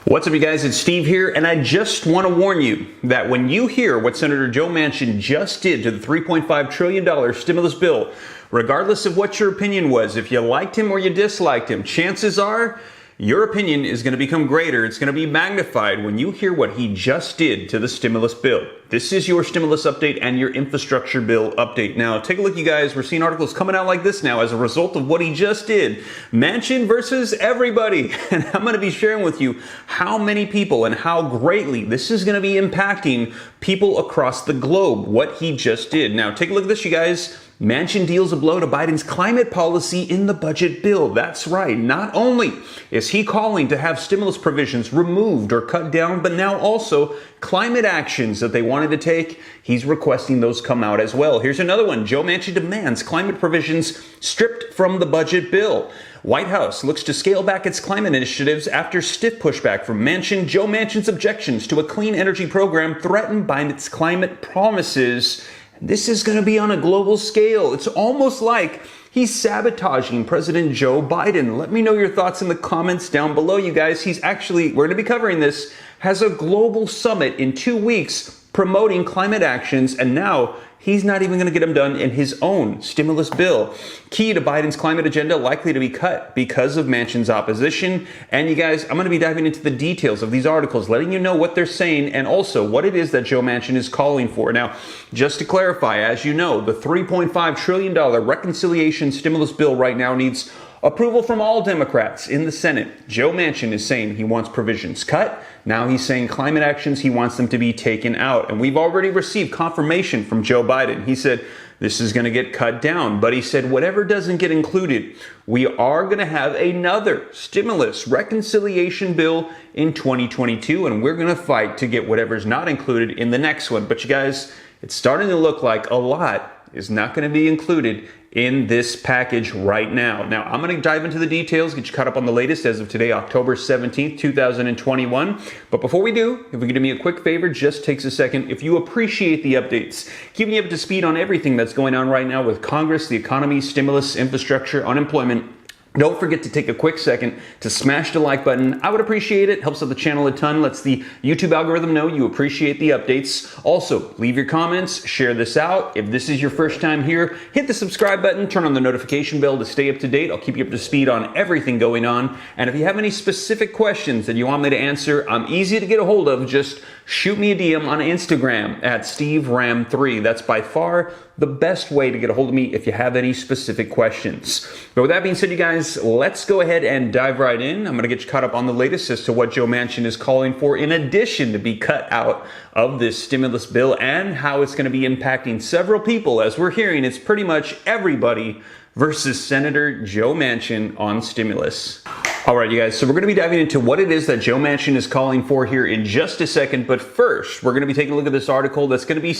What's up, you guys? It's Steve here, and I just want to warn you that when you hear what Senator Joe Manchin just did to the $3.5 trillion stimulus bill, regardless of what your opinion was, if you liked him or you disliked him, chances are your opinion is going to become greater. It's going to be magnified when you hear what he just did to the stimulus bill. This is your stimulus update and your infrastructure bill update. Now, take a look, you guys. We're seeing articles coming out like this now as a result of what he just did. Manchin versus everybody. And I'm going to be sharing with you how many people and how greatly this is going to be impacting people across the globe, what he just did. Now, take a look at this, you guys. Manchin deals a blow to Biden's climate policy in the budget bill. That's right. Not only is he calling to have stimulus provisions removed or cut down, but now also climate actions that they wanted to take, he's requesting those come out as well. Here's another one. Joe Manchin demands climate provisions stripped from the budget bill. White House looks to scale back its climate initiatives after stiff pushback from Manchin. Joe Manchin's objections to a clean energy program threatened by its climate promises. This is going to be on a global scale. It's almost like he's sabotaging President Joe Biden. Let me know your thoughts in the comments down below, you guys. We're going to be covering this, has a global summit in 2 weeks promoting climate actions, and now he's not even going to get them done in his own stimulus bill. Key to Biden's climate agenda likely to be cut because of Manchin's opposition. And you guys, I'm going to be diving into the details of these articles, letting you know what they're saying and also what it is that Joe Manchin is calling for. Now, just to clarify, as you know, the $3.5 trillion reconciliation stimulus bill right now needs approval from all Democrats in the Senate. Joe Manchin is saying he wants provisions cut. Now he's saying climate actions, he wants them to be taken out. And we've already received confirmation from Joe Biden. He said this is going to get cut down. But he said whatever doesn't get included, we are going to have another stimulus reconciliation bill in 2022. And we're going to fight to get whatever's not included in the next one. But you guys, it's starting to look like a lot is not going to be included in this package right now. Now, I'm going to dive into the details, get you caught up on the latest as of today, October 17th, 2021. But before we do, if we could do me a quick favor, just takes a second. If you appreciate the updates, keep me up to speed on everything that's going on right now with Congress, the economy, stimulus, infrastructure, unemployment. Don't forget to take a quick second to smash the like button. I would appreciate it. Helps out the channel a ton. Lets the YouTube algorithm know you appreciate the updates. Also, leave your comments. Share this out. If this is your first time here, hit the subscribe button. Turn on the notification bell to stay up to date. I'll keep you up to speed on everything going on. And if you have any specific questions that you want me to answer, I'm easy to get a hold of. Just shoot me a DM on Instagram at SteveRam3. That's by far the best way to get a hold of me if you have any specific questions. But with that being said, you guys, let's go ahead and dive right in. I'm going to get you caught up on the latest as to what Joe Manchin is calling for in addition to be cut out of this stimulus bill and how it's going to be impacting several people. As we're hearing, it's pretty much everybody versus Senator Joe Manchin on stimulus. All right, you guys, so we're going to be diving into what it is that Joe Manchin is calling for here in just a second. But first, we're going to be taking a look at this article that's going to be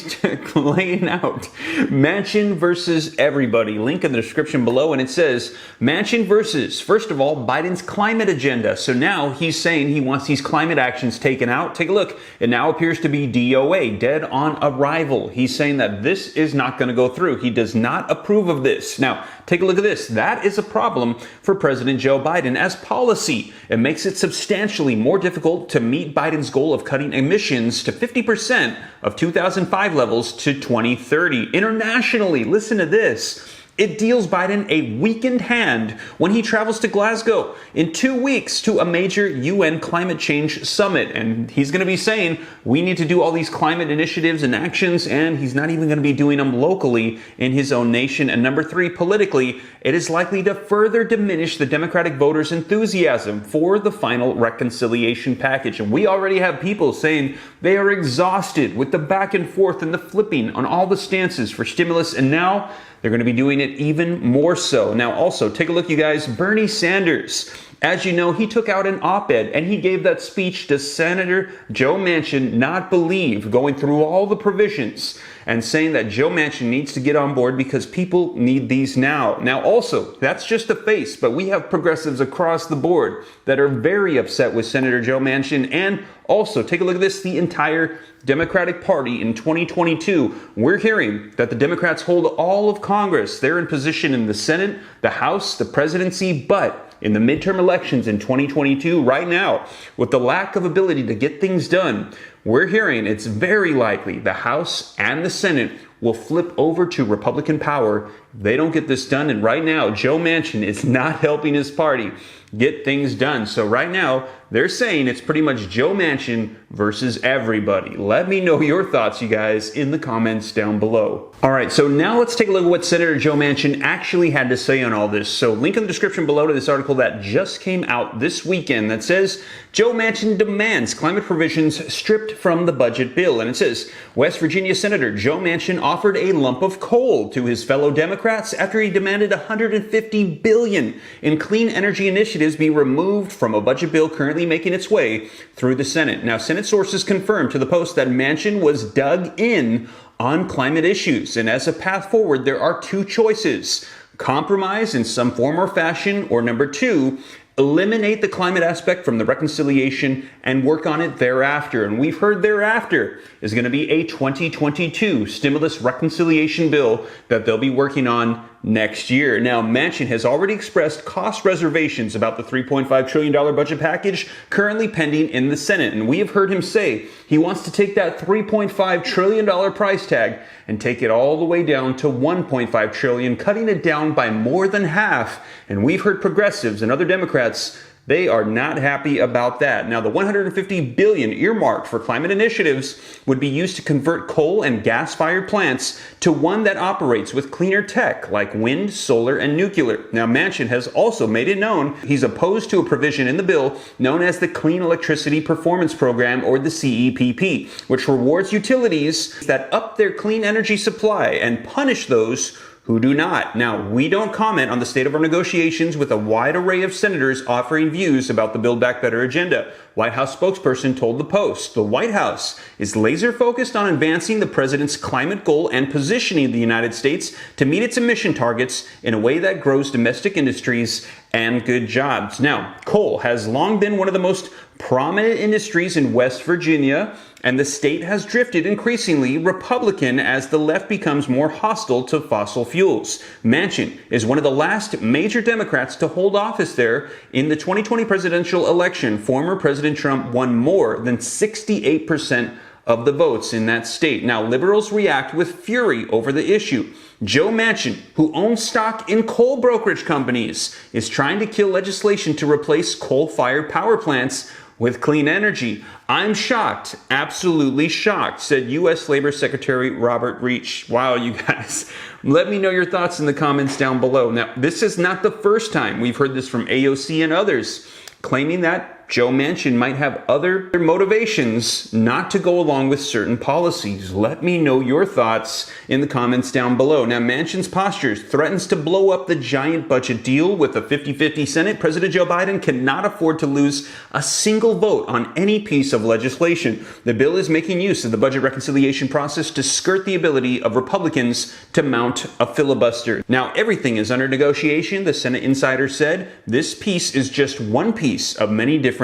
laying out Manchin versus everybody. Link in the description below. And it says Manchin versus, first of all, Biden's climate agenda. So now he's saying he wants these climate actions taken out. Take a look. It now appears to be DOA, dead on arrival. He's saying that this is not going to go through. He does not approve of this. Now, take a look at this. That is a problem for President Joe Biden as policy. It makes it substantially more difficult to meet Biden's goal of cutting emissions to 50% of 2005 levels to 2030. Internationally, listen to this. It deals Biden a weakened hand when he travels to Glasgow in 2 weeks to a major UN climate change summit. And he's going to be saying we need to do all these climate initiatives and actions, and he's not even going to be doing them locally in his own nation. And number three, politically, it is likely to further diminish the Democratic voters' enthusiasm for the final reconciliation package. And we already have people saying they are exhausted with the back and forth and the flipping on all the stances for stimulus, and now they're going to be doing it even more so. Now, also, take a look, you guys. Bernie Sanders, as you know, he took out an op-ed and he gave that speech to Senator Joe Manchin not believe, going through all the provisions and saying that Joe Manchin needs to get on board because people need these now. Now, also, that's just a face, but we have progressives across the board that are very upset with Senator Joe Manchin. And also, take a look at this, the entire Democratic Party in 2022. We're hearing that the Democrats hold all of Congress. They're in position in the Senate, the House, the presidency, but in the midterm elections in 2022 right now, with the lack of ability to get things done, we're hearing it's very likely the House and the Senate will flip over to Republican power if they don't get this done. And right now, Joe Manchin is not helping his party get things done. So right now, they're saying it's pretty much Joe Manchin versus everybody. Let me know your thoughts, you guys, in the comments down below. All right, so now let's take a look at what Senator Joe Manchin actually had to say on all this. So link in the description below to this article that just came out this weekend that says Joe Manchin demands climate provisions stripped from the budget bill. And it says West Virginia Senator Joe Manchin offered a lump of coal to his fellow Democrats after he demanded $150 billion in clean energy initiatives be removed from a budget bill currently making its way through the Senate. Now, Senate sources confirmed to the Post that Manchin was dug in on climate issues. And as a path forward, there are two choices: compromise in some form or fashion, or number two, eliminate the climate aspect from the reconciliation and work on it thereafter. And we've heard thereafter is going to be a 2022 stimulus reconciliation bill that they'll be working on next year. Now, Manchin has already expressed cost reservations about the $3.5 trillion budget package currently pending in the Senate. And we have heard him say he wants to take that $3.5 trillion price tag and take it all the way down to $1.5 trillion, cutting it down by more than half. And we've heard progressives and other Democrats, they are not happy about that. Now, the $150 billion earmarked for climate initiatives would be used to convert coal and gas-fired plants to one that operates with cleaner tech like wind, solar, and nuclear. Now, Manchin has also made it known he's opposed to a provision in the bill known as the Clean Electricity Performance Program, or the CEPP, which rewards utilities that up their clean energy supply and punish those who do not. Now, we don't comment on the state of our negotiations with a wide array of senators offering views about the Build Back Better agenda. White House spokesperson told the Post the White House is laser focused on advancing the president's climate goal and positioning the United States to meet its emission targets in a way that grows domestic industries and good jobs. Now, coal has long been one of the most prominent industries in West Virginia, and the state has drifted increasingly Republican as the left becomes more hostile to fossil fuels. Manchin is one of the last major Democrats to hold office there. In the 2020 presidential election, former President Trump won more than 68% of the votes in that state. Now, liberals react with fury over the issue. Joe Manchin, who owns stock in coal brokerage companies, is trying to kill legislation to replace coal-fired power plants with clean energy. I'm shocked, absolutely shocked, said U.S. Labor Secretary Robert Reich. Wow, you guys. Let me know your thoughts in the comments down below. Now, this is not the first time we've heard this from AOC and others, claiming that Joe Manchin might have other motivations not to go along with certain policies. Let me know your thoughts in the comments down below. Now, Manchin's postures threatens to blow up the giant budget deal with a 50-50 Senate. President Joe Biden cannot afford to lose a single vote on any piece of legislation. The bill is making use of the budget reconciliation process to skirt the ability of Republicans to mount a filibuster. Now, everything is under negotiation, the Senate insider said. This piece is just one piece of many different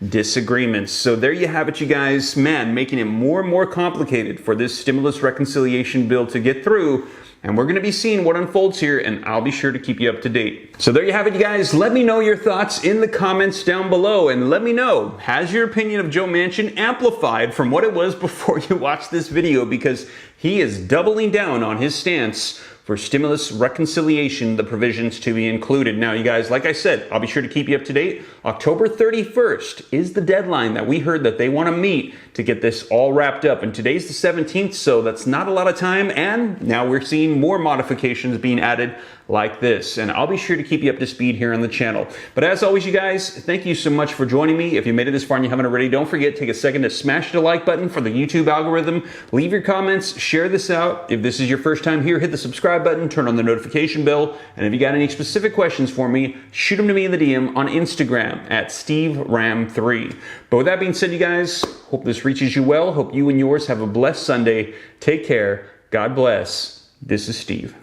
disagreements. So there you have it, you guys. Man, making it more and more complicated for this stimulus reconciliation bill to get through. And we're going to be seeing what unfolds here, and I'll be sure to keep you up to date. So there you have it, you guys. Let me know your thoughts in the comments down below, and let me know, has your opinion of Joe Manchin amplified from what it was before you watched this video? Because he is doubling down on his stance for stimulus reconciliation, the provisions to be included. Now, you guys, like I said, I'll be sure to keep you up to date. October 31st is the deadline that we heard that they want to meet to get this all wrapped up. And today's the 17th, so that's not a lot of time. And now we're seeing more modifications being added like this. And I'll be sure to keep you up to speed here on the channel. But as always, you guys, thank you so much for joining me. If you made it this far and you haven't already, don't forget, take a second to smash the like button for the YouTube algorithm. Leave your comments, share this out. If this is your first time here, hit the subscribe button, turn on the notification bell. And if you got any specific questions for me, shoot them to me in the DM on Instagram at SteveRam3. But with that being said, you guys, hope this reaches you well. Hope you and yours have a blessed Sunday. Take care. God bless. This is Steve.